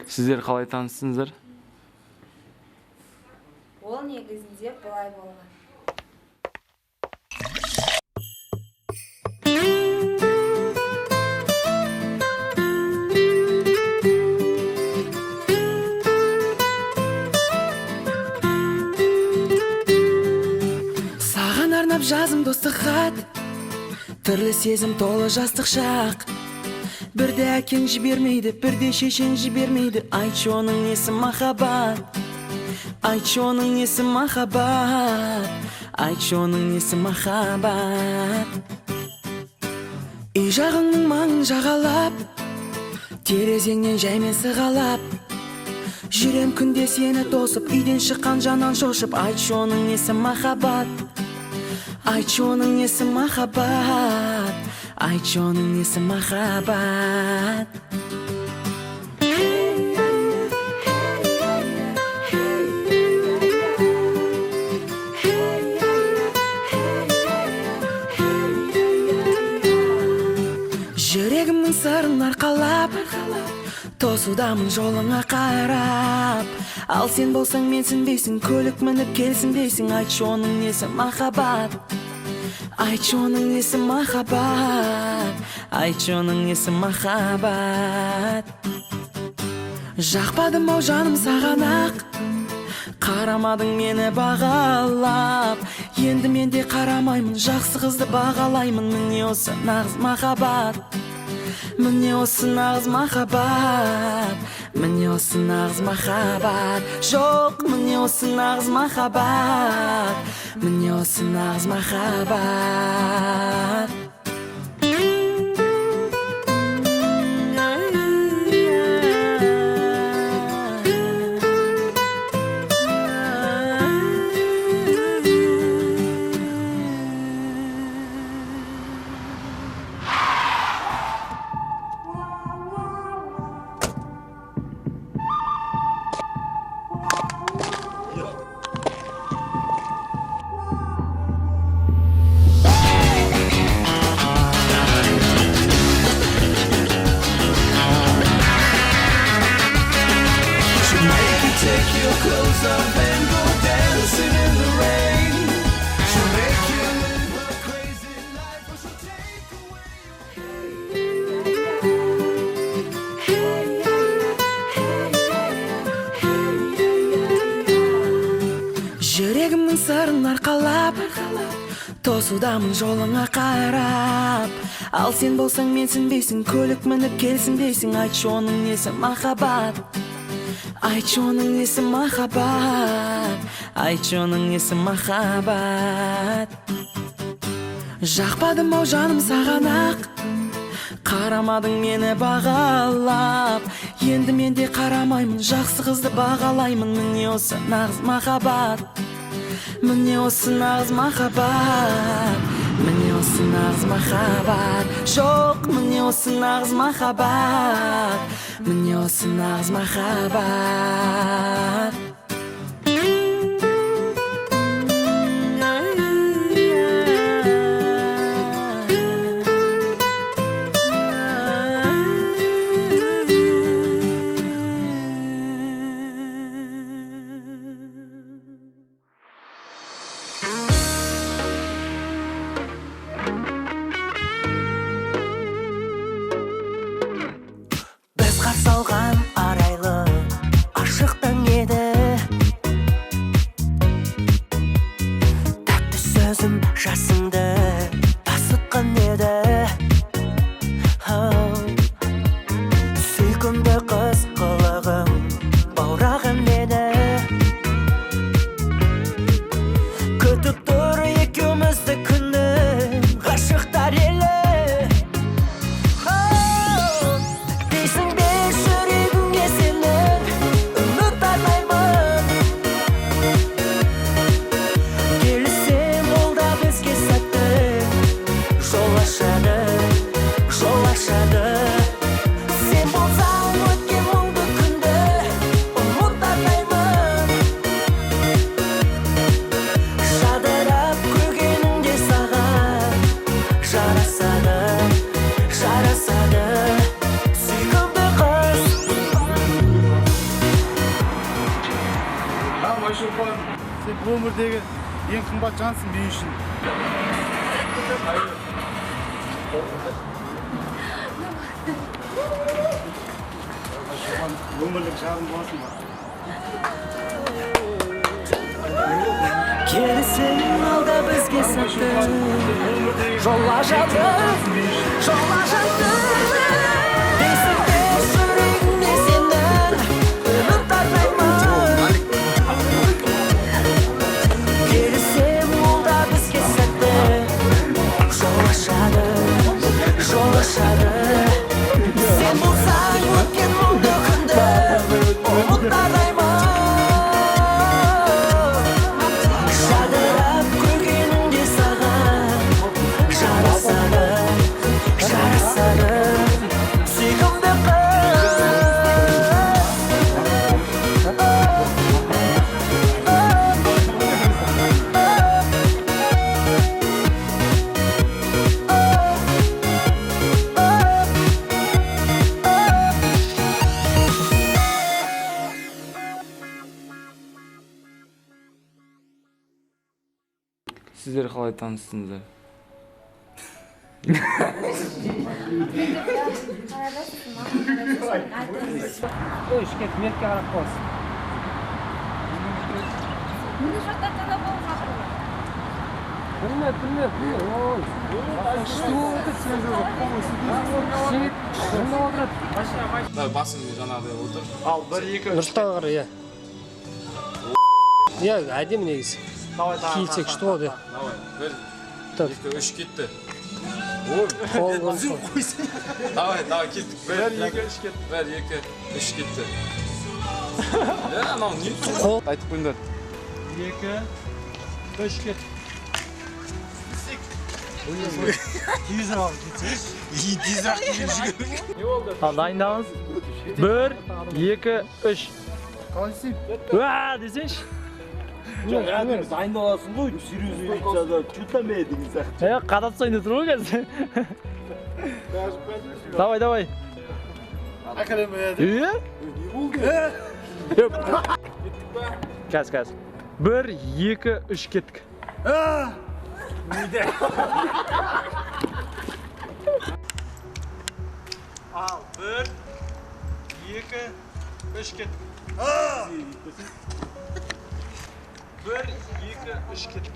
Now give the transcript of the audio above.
Сіздер қалай таныстыңыздар? Ол негізінде былай болған. Саған арнап жазым достық хат, түрлі сезім толы жастық шақ. Бірде әкең жібермейді, бірде шешең жібермейді. Айтшы оның несі махаббат, айтшы оның несі махаббат, айтшы оның несі махаббат. Үй жағыңның маңын жағалап, терезеңнен жаймен сығалап, жүрем күнде сені тосып, үйден шыққан жаннан шошып. Айтшы оның несі махаббат, айтшы оның несі махаббат, айтшы оның несі махаббат. Жүрегімнің сырын арқалап, тосудамын жолыңа қарап. Ал сен болсаң менсінбейсің, көлік мініп келсін дейсің. Айтшы оның несі махаббат, айтшы оның несі махаббат, айтшы оның несі махаббат. Жақпадым ау жаным саған ақ, қарамадың мені бағалап. Енді мен де қарамаймын, жақсы қызды бағалаймын. Міне осы нағыз махаббат, міне осы нағыз махаббат, міне осы нағыз махаббат. Жоқ, міне осы нағыз махаббат, міне осы нағыз махаббат. Жүрегімнің сырын арқалап, тосудамын жолыңа қарап. Ал сен болсаң менсінбейсің, көлік мініп келсін дейсің. Айтшы оның несі махаббат, айтшы оның несі махаббат, айтшы оның несі махаббат. Жақпадым ау жаным саған ақ, қарамадың мені бағалап. Енді мен де қарамаймын, жақсы қызды бағалаймын. Міне осы нағыз махаббат, міне осы нағыз махаббат, міне осы нағыз махаббат. Жоқ, міне осы нағыз махаббат, міне осы нағыз махаббат. Біз қарсы алған арайлы ашық таң еді. Ayşulpan, sen bu ömürdeki en kımbat cansın benim için. Ayşulpan, ömürlük şahım olsun bak. Келісім алда бізге сәтті жолға жатып дейсің де жүрегімде сенің үміт арнаймын келісім алда бізге сәтті жол ашады сен болсаң өткен мұңды күнді ұмыт арнаймын Сіздер қалай таныстыңыздар? Басын жаңағыдай отыр. Al, 1-2. Нұрсұлтан ағара, иә. Иә, әдемі негізі. Киілсек күшті болды. Давай, 1-2-3 кетті. Қол қойсын. Давай, кеттік. 1-2-3 кетті. 1-2-3 кетті. Анау не? Айтып қойыңдар. 2-3 кет. Дайындалыңыз. 1, 2, 3. Қалайсың? Уа, десеңші. Дайын оласың ғой, серьезный жада чутамедіңіз. Қадат сайында тұр ғой қазір. Давай. Академия. Қазір. 1, 2, 3 кеттік. Al, 1, 2, 3 kет. 1, 2, 3 kет.